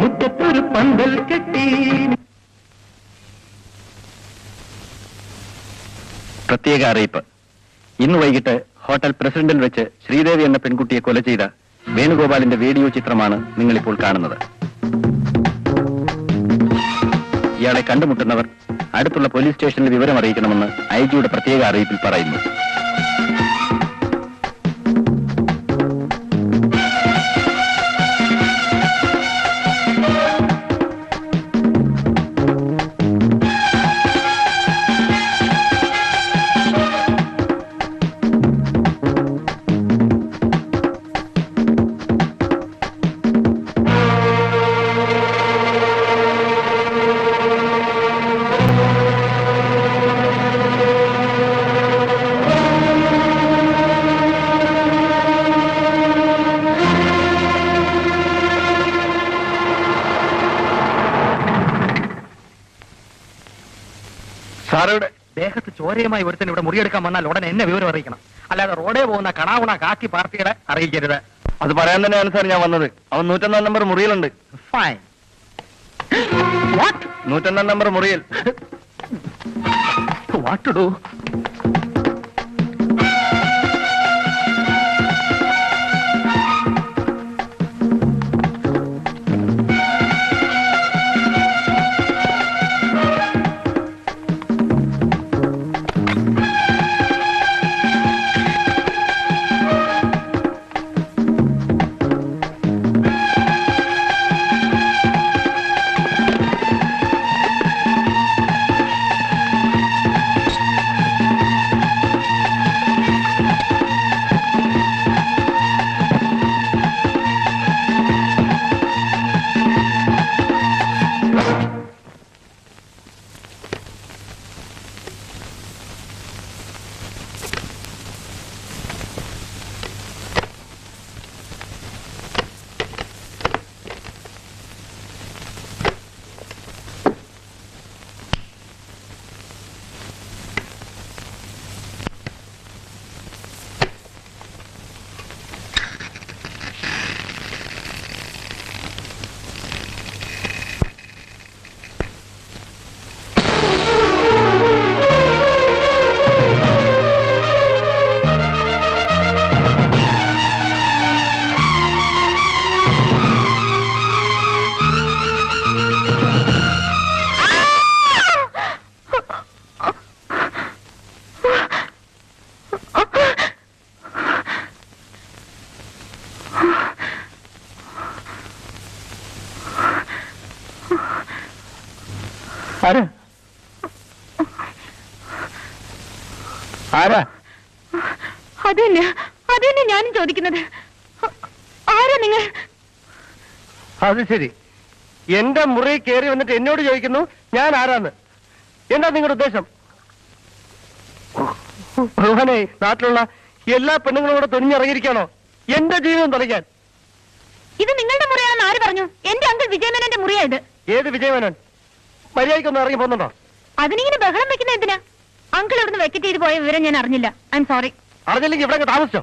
മുറ്റത്തൊരു പന്തൽ കെട്ടി. പ്രത്യേക അറിയിപ്പ്. ഇന്ന് വൈകിട്ട് ഹോട്ടൽ പ്രസിഡന്റിൽ വെച്ച് ശ്രീദേവി എന്ന പെൺകുട്ടിയെ കൊല ചെയ്ത വേണുഗോപാലിന്റെ വീഡിയോ ചിത്രമാണ് നിങ്ങളിപ്പോൾ കാണുന്നത്. ഇയാളെ കണ്ടുമുട്ടുന്നവർ അടുത്തുള്ള പോലീസ് സ്റ്റേഷനിൽ വിവരം അറിയിക്കണമെന്ന് ഐജിയുടെ പ്രത്യേക അറിയിപ്പിൽ പറയുന്നു. സാറുടെ ദേഹത്ത് ചോരയുമായി ഒരുത്തൻ ഇവിടെ മുറിയെടുക്കാൻ വന്നാൽ ഉടനെ എന്നെ വിവരം അറിയിക്കണം. അല്ലാതെ റോഡേ പോകുന്ന കണാവുണ കാക്കി പാർട്ടിയുടെ അറിയിക്കരുത്. അത് പറയാൻ തന്നെയാണ് സാർ ഞാൻ വന്നത്. അവൻ 101 നമ്പർ മുറിയിലുണ്ട്. ഫൈൻ. 101 നമ്പർ മുറിയിൽ. What to do? അതന്നെ ഞാനും ചോദിക്കുന്നത്. ആരാ നിങ്ങൾ? അത് ശരി, എന്റെ മുറി കയറി വന്നിട്ട് എന്നോട് ചോദിക്കുന്നു ഞാൻ ആരാന്ന്. എന്താ നിങ്ങളുടെ ഉദ്ദേശം? ഭഗവാനെ, നാട്ടിലുള്ള എല്ലാ പെണ്ണുങ്ങളും കൂടെ തുനിഞ്ഞിറങ്ങിയിരിക്കണോ എന്റെ ജീവിതം തുലയ്ക്കാൻ? ഇത് നിങ്ങളുടെ മുറിയാണെന്ന് ആര് പറഞ്ഞു? എന്റെ അങ്കിൾ വിജയമേനന്റെ മുറിയായത്. ഏത് വിജയമേനൻ? മര്യാദയ്ക്കൊന്നും ഇറങ്ങി പോകുന്നുണ്ടോ? അതിനിങ്ങനെ ബഹളം വെക്കുന്ന എന്തിനാ? അങ്കിൾ ഇവിടുന്ന് വെക്കറ്റ് ചെയ്ത് പോയ വിവരം ഞാൻ അറിഞ്ഞില്ല. I am sorry. അറിഞ്ഞില്ലെങ്കിൽ ഇവിടെ താമസിച്ചോ?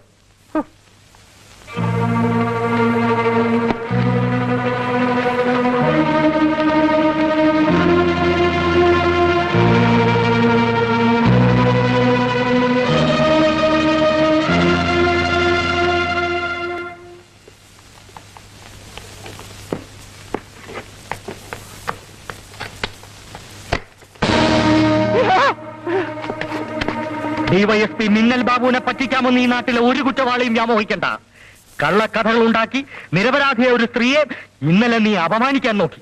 ഡിവൈഎസ്പി മിന്നൽ ബാബുവിനെ പറ്റിക്കാമെന്ന് ഈ നാട്ടിലെ ഒരു കുറ്റവാളിയും വ്യാമോഹിക്കണ്ട. കള്ളക്കഥകൾ ഉണ്ടാക്കി നിരപരാധിയായ ഒരു സ്ത്രീയെ ഇന്നലെ നീ അപമാനിക്കാൻ നോക്കി.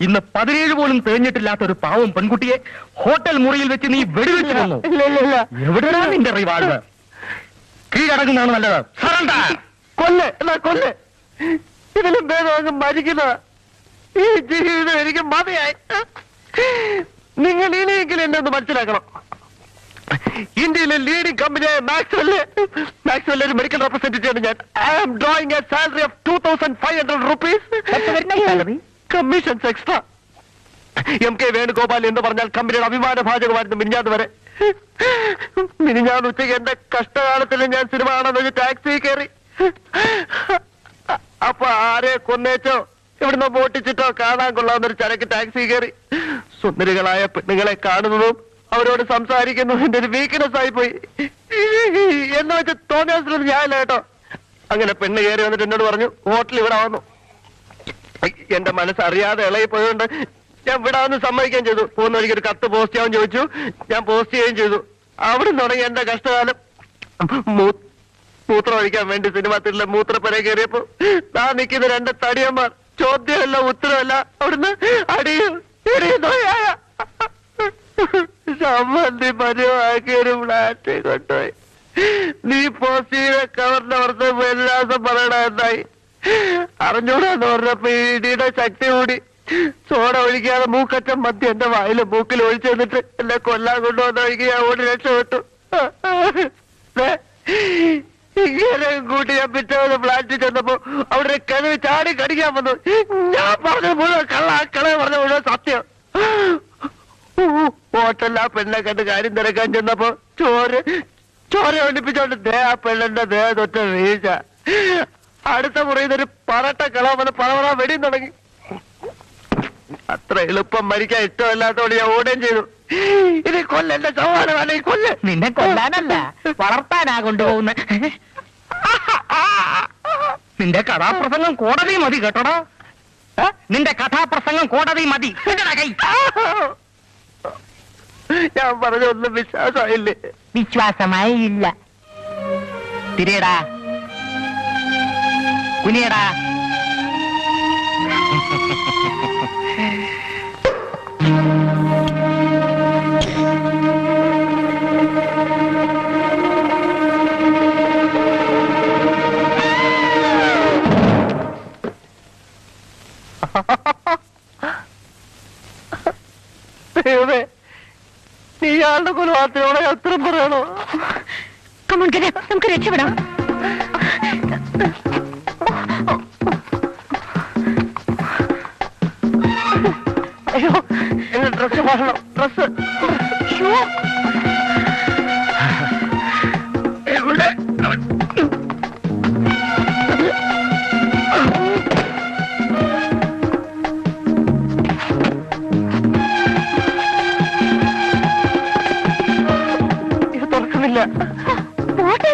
ഇന്ന് 17 പോലും തേഞ്ഞിട്ടില്ലാത്ത ഒരു പാവം പെൺകുട്ടിയെ ഹോട്ടൽ മുറിയിൽ വെച്ച് നീ വെടിവെച്ച് വന്നു. എവിടെയാണ് നിന്റെ റിവാൾവർ? കീഴടങ്ങുന്നതാണ് നല്ലത്. കൊല്ല് എന്നാ കൊല്ല്. ഇതിലും ഭേദം മരിക്കുന്ന ഈ ജീവിതം എനിക്ക് മതിയായി. നിങ്ങൾ ഇനിയെങ്കിലും എന്നെ ഒന്ന് മനസ്സിലാക്കണം. ഇന്ത്യയിലെ ലീഡിംഗ് കമ്പനിയായ മാക്സ്വെൽ ഒരു മെഡിക്കൽ റെപ്രസെന്റേറ്റീവ് ഞാൻ. I am drawing a salary of 2500 rupees. Commissions extra. M K Venugopal എന്ന് പറഞ്ഞാൽ കമ്പനിയുടെ അഭിമാന ഭാജകമായിരുന്നു മിഞ്ഞാന്ന് വരെ. ഞാൻ ഉച്ചയ്ക്ക് എന്റെ കഷ്ടകാലത്തിൽ ഞാൻ സിനിമ കാണാൻ ടാക്സി കയറി. അപ്പൊ ആരെ കൊന്നേച്ചോ ഇവിടുന്ന് പൊട്ടിച്ചിട്ടോ കാണാൻ കൊള്ളാവുന്നൊരു ചരക്ക് ടാക്സി കയറി. സുന്ദരികളായ പെണ്ണുങ്ങളെ കാണുന്നതും അവരോട് സംസാരിക്കുന്നതും എന്റെ ഒരു വീക്ക്നെസ് ആയി പോയി. എന്ന് വെച്ച് തോന്നിയ ഞാനില്ല കേട്ടോ. അങ്ങനെ പെണ്ണ് കയറി വന്നിട്ട് എന്നോട് പറഞ്ഞു ഹോട്ടൽ ഇവിടെ വന്നു. എന്റെ മനസ്സറിയാതെ ഇളകി പോയതുകൊണ്ട് ഞാൻ വിടാമെന്ന് സമ്മതിക്കുകയും ചെയ്തു. പോകുന്ന വഴിക്ക് ഒരു കത്ത് പോസ്റ്റ് ചെയ്യാൻ ചോദിച്ചു. ഞാൻ പോസ്റ്റ് ചെയ്യുകയും ചെയ്തു. അവിടെ തുടങ്ങി എന്റെ കഷ്ടകാലം. മൂത്രം ഒഴിക്കാൻ വേണ്ടി സിനിമ തിരിലെ മൂത്രപ്പര കയറിയപ്പോ ഞാൻ നിൽക്കുന്ന രണ്ട് തടിയന്മാർ ചോദ്യമല്ല ഉത്തരവല്ല അവിടുന്ന് അടിയും ഇടിയുന്നോയായ സമ്മതി പരുവാക്കി ഒരു ഫ്ലാറ്റ് കൊണ്ടുപോയി. നീ പോസ്റ്റ് ചെയ്ത കവറിന്റെ പുറത്ത് വിലാസം പറയണ എന്തായി അറിഞ്ഞൂടാന്ന് പറഞ്ഞപ്പോ ഇടിയുടെ ശക്തി കൂടി സോഡ ഒഴിക്കാതെ മൂക്കറ്റം മദ്യം എന്റെ വായിലും മൂക്കിൽ ഒഴിച്ചു തന്നിട്ട് എന്നെ കൊല്ലാൻ കൊണ്ടുവന്ന ഒഴിക്കുക ഞാൻ ഓടി രക്ഷപ്പെട്ടു. ഇങ്ങനെ കൂട്ടി ഞാൻ പിറ്റേന്ന് ഫ്ലാറ്റിൽ ചെന്നപ്പോ അവിടെ കിഴവ് ചാടി കടിക്കാൻ വന്നു. ഞാൻ പറഞ്ഞ മുഴുവൻ കള പറഞ്ഞ മുഴുവൻ സത്യം. ഹോട്ടലിൽ ആ പെണ്ണെ കണ്ട് കാര്യം തിരക്കാൻ ചെന്നപ്പോ ചോര ഒളിപ്പിച്ചോണ്ട് ആ പെണ്ണിന്റെ ദേഹ തൊറ്റ വീഴ്ച. അടുത്ത മുറിയുന്നൊരു പറട്ട കളവന്ന് പറവറ വെടിയും തുടങ്ങി. അത്ര എളുപ്പം മരിക്കാൻ ഇഷ്ടമല്ലാത്തോണ്ട് ഞാൻ ഓടുകയും ചെയ്തു. ഇത് കൊല്ലെന്റെ സമാനമല്ല ഈ കൊല്ല്. നിന്നെ കൊല്ലാനല്ല വളർത്താനാ കൊണ്ടുപോകുന്ന. നിന്റെ കഥാപ്രസംഗം കോടതി മതി കേട്ടോടാ. നിന്റെ കഥാപ്രസംഗം കോടതി മതി. ഞാൻ പറഞ്ഞൊന്നും വിശ്വാസമായില്ലേ? വിശ്വാസമായി ഇല്ല. തിരിയടാ കുനിയടാ. ദൈവമേ, നീ ആളുടെ കൊലപാതകത്തോടെ ഉത്തരം പറയണോ? നമുക്ക് രക്ഷപ്പെടാം. അയ്യോ, എന്റെ ഡ്രസ് മാറണം. ഡ്രസ് എവിടെ? ഇത് തുറക്കുന്നില്ല. പോട്ടെ